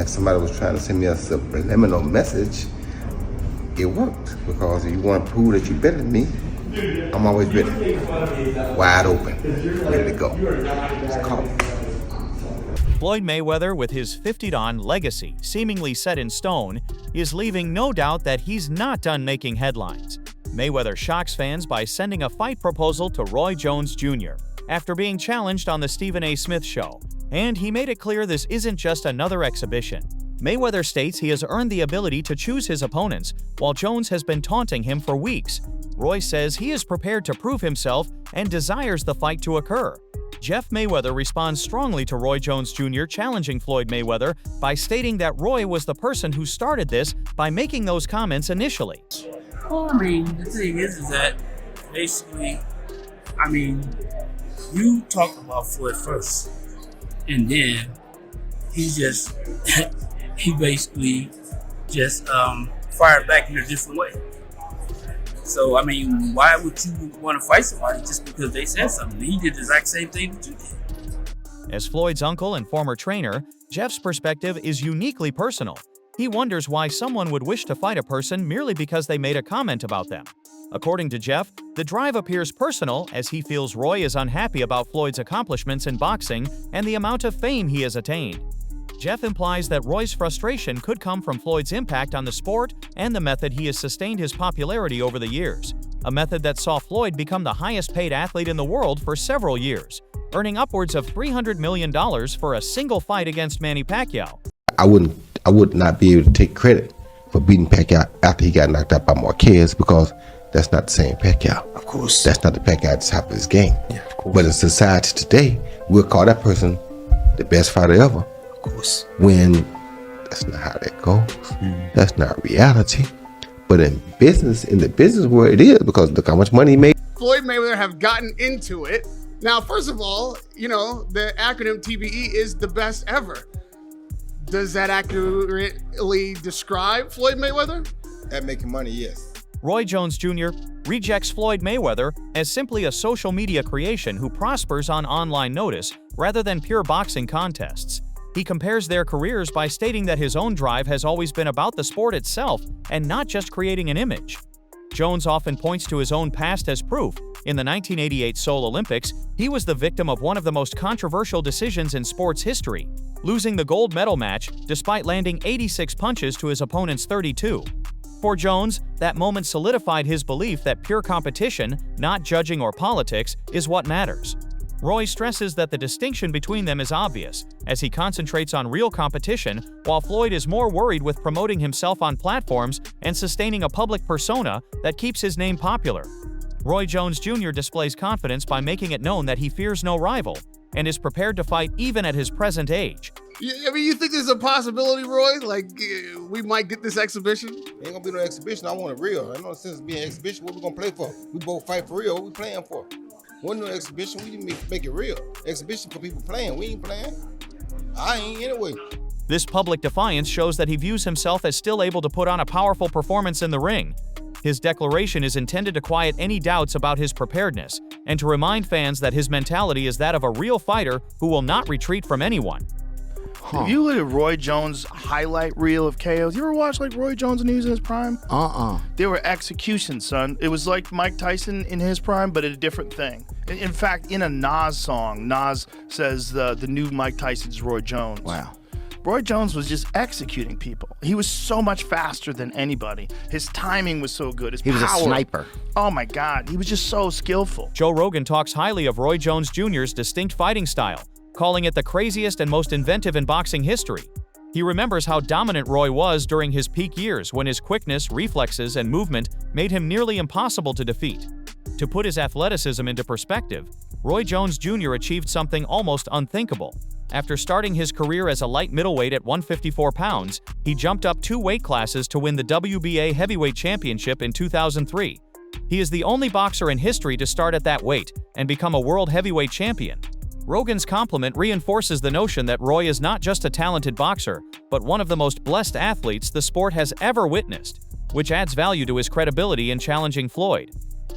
If somebody was trying to send me a subliminal message, it worked, because if you want to prove that you're better than me, I'm always ready, wide open, ready to go. Just call me. Floyd Mayweather, with his 50-don legacy seemingly set in stone, is leaving no doubt that he's not done making headlines. Mayweather shocks fans by sending a fight proposal to Roy Jones Jr. after being challenged on the Stephen A. Smith Show, and he made it clear this isn't just another exhibition. Mayweather states he has earned the ability to choose his opponents, while Jones has been taunting him for weeks. Roy says he is prepared to prove himself and desires the fight to occur. Jeff Mayweather responds strongly to Roy Jones Jr. challenging Floyd Mayweather by stating that Roy was the person who started this by making those comments initially. Well, I mean, the thing is that basically, I mean, you talked about Floyd first, and then he just, he basically just fired back in a different way. So, I mean, why would you want to fight somebody just because they said something? He did the exact same thing that you did. As Floyd's uncle and former trainer, Jeff's perspective is uniquely personal. He wonders why someone would wish to fight a person merely because they made a comment about them. According to Jeff, the drive appears personal, as he feels Roy is unhappy about Floyd's accomplishments in boxing and the amount of fame he has attained. Jeff implies that Roy's frustration could come from Floyd's impact on the sport and the method he has sustained his popularity over the years, a method that saw Floyd become the highest-paid athlete in the world for several years, earning upwards of $300 million for a single fight against Manny Pacquiao. I would not be able to take credit for beating Pacquiao after he got knocked out by Marquez, because that's not the same Pacquiao. Of course. That's not the Pacquiao at the top of his game. Yeah, of course. But in society today, we'll call that person the best fighter ever. Of course. When that's not how that goes. That's not reality. But in the business world, it is, because look how much money he made. Floyd Mayweather have gotten into it. Now, first of all, you know, the acronym TBE is the best ever. Does that accurately describe Floyd Mayweather? At making money, yes. Roy Jones Jr. rejects Floyd Mayweather as simply a social media creation who prospers on online notice rather than pure boxing contests. He compares their careers by stating that his own drive has always been about the sport itself and not just creating an image. Jones often points to his own past as proof. In the 1988 Seoul Olympics, he was the victim of one of the most controversial decisions in sports history, losing the gold medal match despite landing 86 punches to his opponent's 32. For Jones, that moment solidified his belief that pure competition, not judging or politics, is what matters. Roy stresses that the distinction between them is obvious, as he concentrates on real competition, while Floyd is more worried with promoting himself on platforms and sustaining a public persona that keeps his name popular. Roy Jones Jr. displays confidence by making it known that he fears no rival and is prepared to fight even at his present age. I mean, you think there's a possibility, Roy? Like, we might get this exhibition? Ain't gonna be no exhibition. I want it real. I know the sense of being an exhibition. What we gonna play for? We both fight for real. What we playing for? Wasn't no exhibition. We didn't make it real. Exhibition for people playing. We ain't playing. I ain't anyway. This public defiance shows that he views himself as still able to put on a powerful performance in the ring. His declaration is intended to quiet any doubts about his preparedness and to remind fans that his mentality is that of a real fighter who will not retreat from anyone. If you look at Roy Jones' highlight reel of KOs, you ever watch like Roy Jones when he was in his prime? They were executions, son. It was like Mike Tyson in his prime, but a different thing. In fact, in a Nas song, Nas says the new Mike Tyson's Roy Jones. Wow. Roy Jones was just executing people. He was so much faster than anybody. His timing was so good. He was a sniper. Oh my God, he was just so skillful. Joe Rogan talks highly of Roy Jones Jr.'s distinct fighting style, calling it the craziest and most inventive in boxing history. He remembers how dominant Roy was during his peak years, when his quickness, reflexes, and movement made him nearly impossible to defeat. To put his athleticism into perspective, Roy Jones Jr. achieved something almost unthinkable. After starting his career as a light middleweight at 154 pounds, he jumped up 2 weight classes to win the WBA Heavyweight Championship in 2003. He is the only boxer in history to start at that weight and become a world heavyweight champion. Rogan's compliment reinforces the notion that Roy is not just a talented boxer, but one of the most blessed athletes the sport has ever witnessed, which adds value to his credibility in challenging Floyd.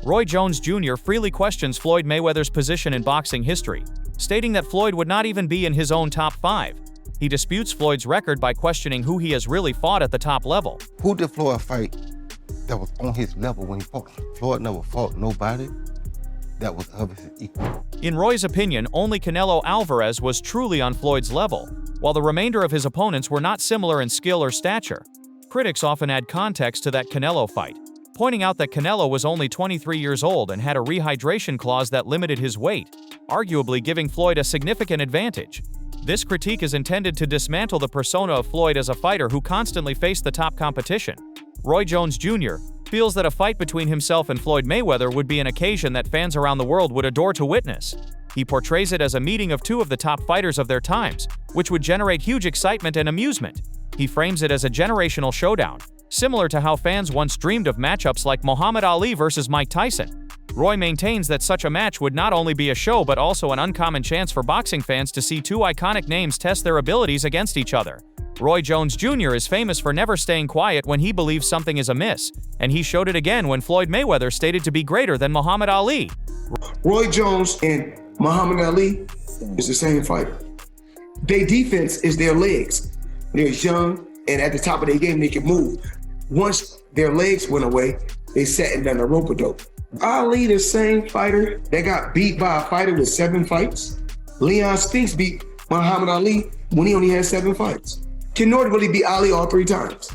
Roy Jones Jr. freely questions Floyd Mayweather's position in boxing history, stating that Floyd would not even be in his own top 5. He disputes Floyd's record by questioning who he has really fought at the top level. Who did Floyd fight that was on his level when he fought? Floyd never fought nobody that was of his equal. In Roy's opinion, only Canelo Alvarez was truly on Floyd's level, while the remainder of his opponents were not similar in skill or stature. Critics often add context to that Canelo fight, pointing out that Canelo was only 23 years old and had a rehydration clause that limited his weight, arguably giving Floyd a significant advantage. This critique is intended to dismantle the persona of Floyd as a fighter who constantly faced the top competition. Roy Jones Jr. feels that a fight between himself and Floyd Mayweather would be an occasion that fans around the world would adore to witness. He portrays it as a meeting of two of the top fighters of their times, which would generate huge excitement and amusement. He frames it as a generational showdown, similar to how fans once dreamed of matchups like Muhammad Ali versus Mike Tyson. Roy maintains that such a match would not only be a show but also an uncommon chance for boxing fans to see two iconic names test their abilities against each other. Roy Jones Jr. is famous for never staying quiet when he believes something is amiss, and he showed it again when Floyd Mayweather stated to be greater than Muhammad Ali. Roy Jones and Muhammad Ali is the same fighter. Their defense is their legs. They're young, and at the top of their game, they can move. Once their legs went away, they sat and done a rope-a-dope. Ali, the same fighter that got beat by a fighter with 7 fights. Leon Spinks beat Muhammad Ali when he only had 7 fights. Ken Norton really beat Ali all 3 times.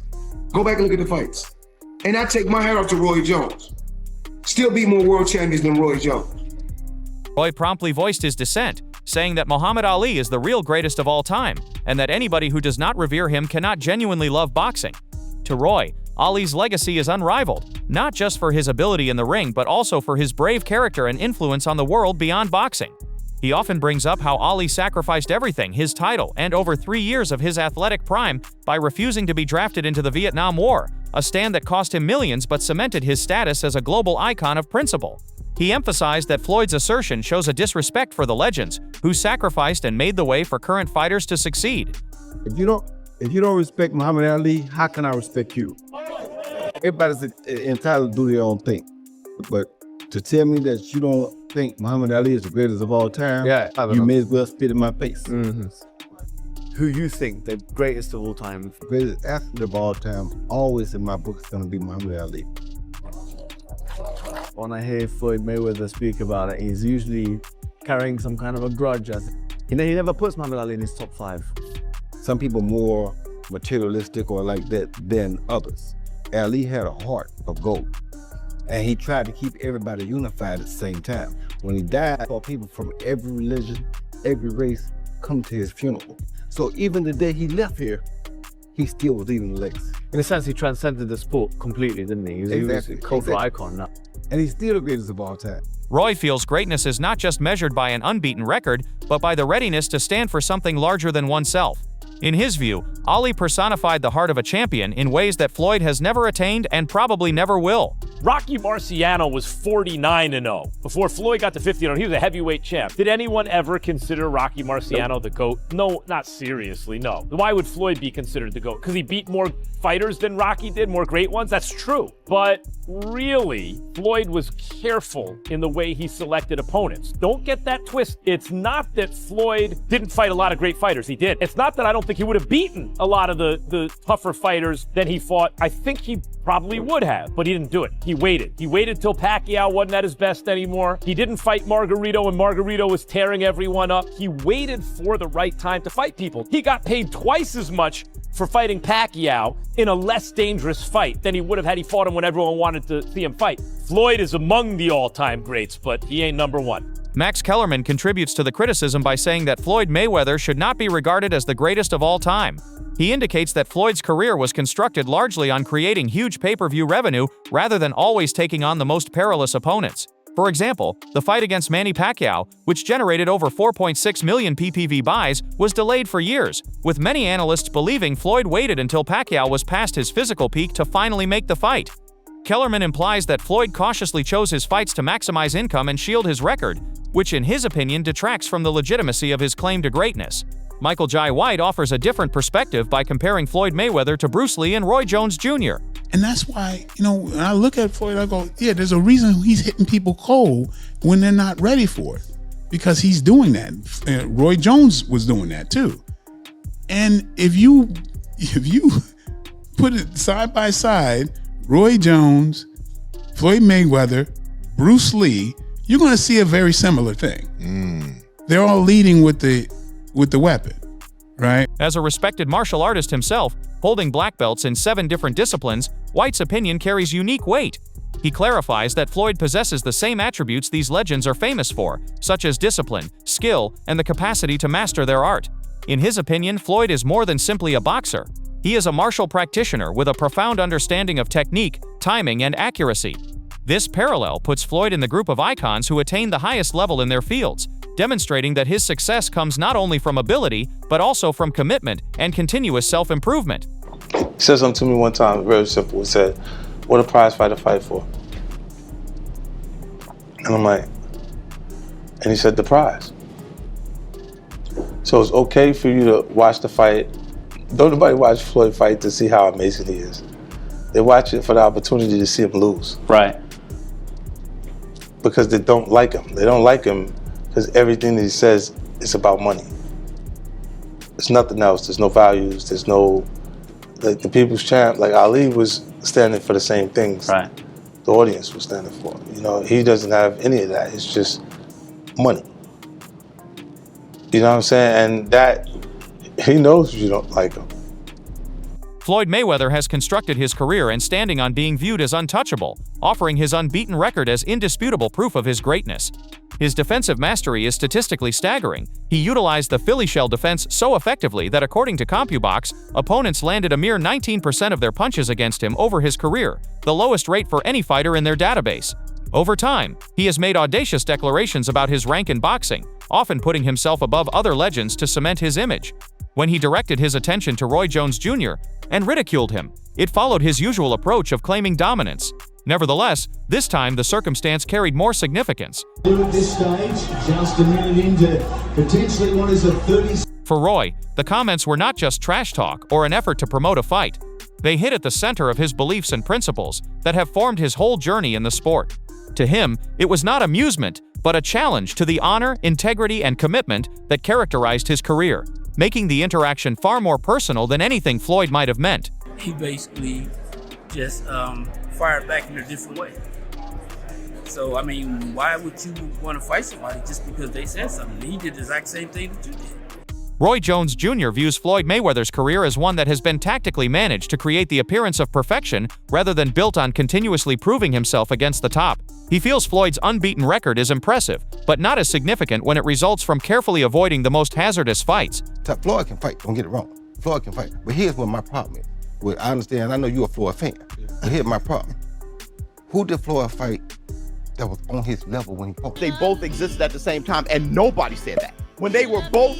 Go back and look at the fights. And I take my hat off to Roy Jones. Still beat more world champions than Roy Jones. Roy promptly voiced his dissent, saying that Muhammad Ali is the real greatest of all time, and that anybody who does not revere him cannot genuinely love boxing. To Roy, Ali's legacy is unrivaled, not just for his ability in the ring but also for his brave character and influence on the world beyond boxing. He often brings up how Ali sacrificed everything, his title, and over 3 years of his athletic prime by refusing to be drafted into the Vietnam War, a stand that cost him millions but cemented his status as a global icon of principle. He emphasized that Floyd's assertion shows a disrespect for the legends who sacrificed and made the way for current fighters to succeed. If you don't respect Muhammad Ali, how can I respect you? Everybody's entitled to do their own thing. But to tell me that you don't think Muhammad Ali is the greatest of all time, you may as well spit in my face. Who you think the greatest of all time? The greatest athlete of all time, always in my book, is going to be Muhammad Ali. When I hear Floyd Mayweather speak about it, he's usually carrying some kind of a grudge. He never puts Muhammad Ali in his top 5. Some people more materialistic or like that than others. Ali had a heart of gold, and he tried to keep everybody unified at the same time. When he died, saw people from every religion, every race come to his funeral. So even the day he left here, he still was leaving the legacy. In a sense, he transcended the sport completely, didn't he? He was a cultural icon now. And he's still the greatest of all time. Roy feels greatness is not just measured by an unbeaten record, but by the readiness to stand for something larger than oneself. In his view, Ali personified the heart of a champion in ways that Floyd has never attained and probably never will. Rocky Marciano was 49-0. Before Floyd got to 50-0, he was a heavyweight champ. Did anyone ever consider Rocky Marciano the GOAT? No, not seriously, no. Why would Floyd be considered the GOAT? Because he beat more fighters than Rocky did, more great ones? That's true. But really, Floyd was careful in the way he selected opponents. Don't get that twist. It's not that Floyd didn't fight a lot of great fighters. He did. It's not that I don't think he would have beaten a lot of the tougher fighters than he fought. I think he probably would have, but he didn't do it. He waited. He waited till Pacquiao wasn't at his best anymore. He didn't fight Margarito when Margarito was tearing everyone up. He waited for the right time to fight people. He got paid twice as much for fighting Pacquiao in a less dangerous fight than he would have had he fought him when everyone wanted to see him fight. Floyd is among the all-time greats, but he ain't number 1. Max Kellerman contributes to the criticism by saying that Floyd Mayweather should not be regarded as the greatest of all time. He indicates that Floyd's career was constructed largely on creating huge pay-per-view revenue rather than always taking on the most perilous opponents. For example, the fight against Manny Pacquiao, which generated over 4.6 million PPV buys, was delayed for years, with many analysts believing Floyd waited until Pacquiao was past his physical peak to finally make the fight. Kellerman implies that Floyd cautiously chose his fights to maximize income and shield his record, which in his opinion detracts from the legitimacy of his claim to greatness. Michael Jai White offers a different perspective by comparing Floyd Mayweather to Bruce Lee and Roy Jones Jr. And that's why, when I look at Floyd, I go, yeah, there's a reason he's hitting people cold when they're not ready for it. Because he's doing that. And Roy Jones was doing that too. And if you put it side by side, Roy Jones, Floyd Mayweather, Bruce Lee, you're going to see a very similar thing. They're all leading with the weapon, right? As a respected martial artist himself, holding black belts in 7 different disciplines, White's opinion carries unique weight. He clarifies that Floyd possesses the same attributes these legends are famous for, such as discipline, skill, and the capacity to master their art. In his opinion, Floyd is more than simply a boxer. He is a martial practitioner with a profound understanding of technique, timing, and accuracy. This parallel puts Floyd in the group of icons who attain the highest level in their fields, demonstrating that his success comes not only from ability, but also from commitment and continuous self-improvement. He said something to me one time, very simple. He said, "What a prize fighter fight for?" And I'm like, and he said, "The prize." So it's okay for you to watch the fight. Don't nobody watch Floyd fight to see how amazing he is. They watch it for the opportunity to see him lose. Right. Because they don't like him. They don't like him because everything that he says is about money. There's nothing else. There's no values. There's no, like the people's champ, like Ali was standing for the same things. Right. The audience was standing for. You know, he doesn't have any of that. It's just money. You know what I'm saying? And that, he knows you don't like him. Floyd Mayweather has constructed his career and standing on being viewed as untouchable, offering his unbeaten record as indisputable proof of his greatness. His defensive mastery is statistically staggering. He utilized the Philly shell defense so effectively that according to CompuBox, opponents landed a mere 19% of their punches against him over his career, the lowest rate for any fighter in their database. Over time, he has made audacious declarations about his rank in boxing, often putting himself above other legends to cement his image. When he directed his attention to Roy Jones Jr. and ridiculed him, it followed his usual approach of claiming dominance. Nevertheless, this time the circumstance carried more significance. At this stage, just a minute into potentially what is a 30. For Roy, the comments were not just trash talk or an effort to promote a fight. They hit at the center of his beliefs and principles that have formed his whole journey in the sport. To him, it was not amusement, but a challenge to the honor, integrity, and commitment that characterized his career, making the interaction far more personal than anything Floyd might have meant. He basically just fired back in a different way. So, I mean, why would you want to fight somebody just because they said something? He did the exact same thing that you did. Roy Jones Jr. views Floyd Mayweather's career as one that has been tactically managed to create the appearance of perfection rather than built on continuously proving himself against the top. He feels Floyd's unbeaten record is impressive, but not as significant when it results from carefully avoiding the most hazardous fights. Floyd can fight, don't get it wrong. Floyd can fight. But here's what my problem is. Well, I understand, I know you're a Floyd fan, but here's my problem. Who did Floyd fight that was on his level when he fought? They both existed at the same time, and nobody said that. When they were both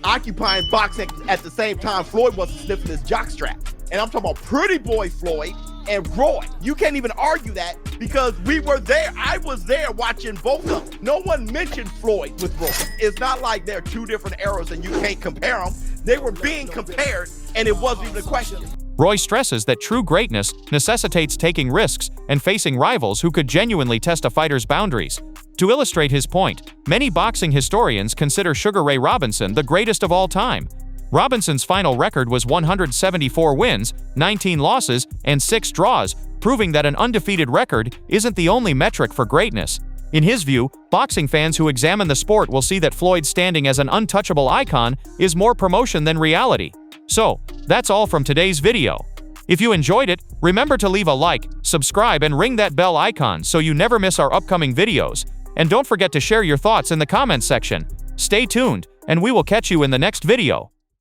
occupying boxing at the same time, Floyd wasn't sniffing his jockstrap. And I'm talking about Pretty Boy Floyd and Roy. You can't even argue that because we were there. I was there watching both of them. No one mentioned Floyd with Roy. It's not like they're two different eras and you can't compare them. They were being compared and it wasn't even a question. Roy stresses that true greatness necessitates taking risks and facing rivals who could genuinely test a fighter's boundaries. To illustrate his point, many boxing historians consider Sugar Ray Robinson the greatest of all time. Robinson's final record was 174 wins, 19 losses, and 6 draws, proving that an undefeated record isn't the only metric for greatness. In his view, boxing fans who examine the sport will see that Floyd's standing as an untouchable icon is more promotion than reality. So, that's all from today's video. If you enjoyed it, remember to leave a like, subscribe, and ring that bell icon so you never miss our upcoming videos. And don't forget to share your thoughts in the comments section. Stay tuned, and we will catch you in the next video.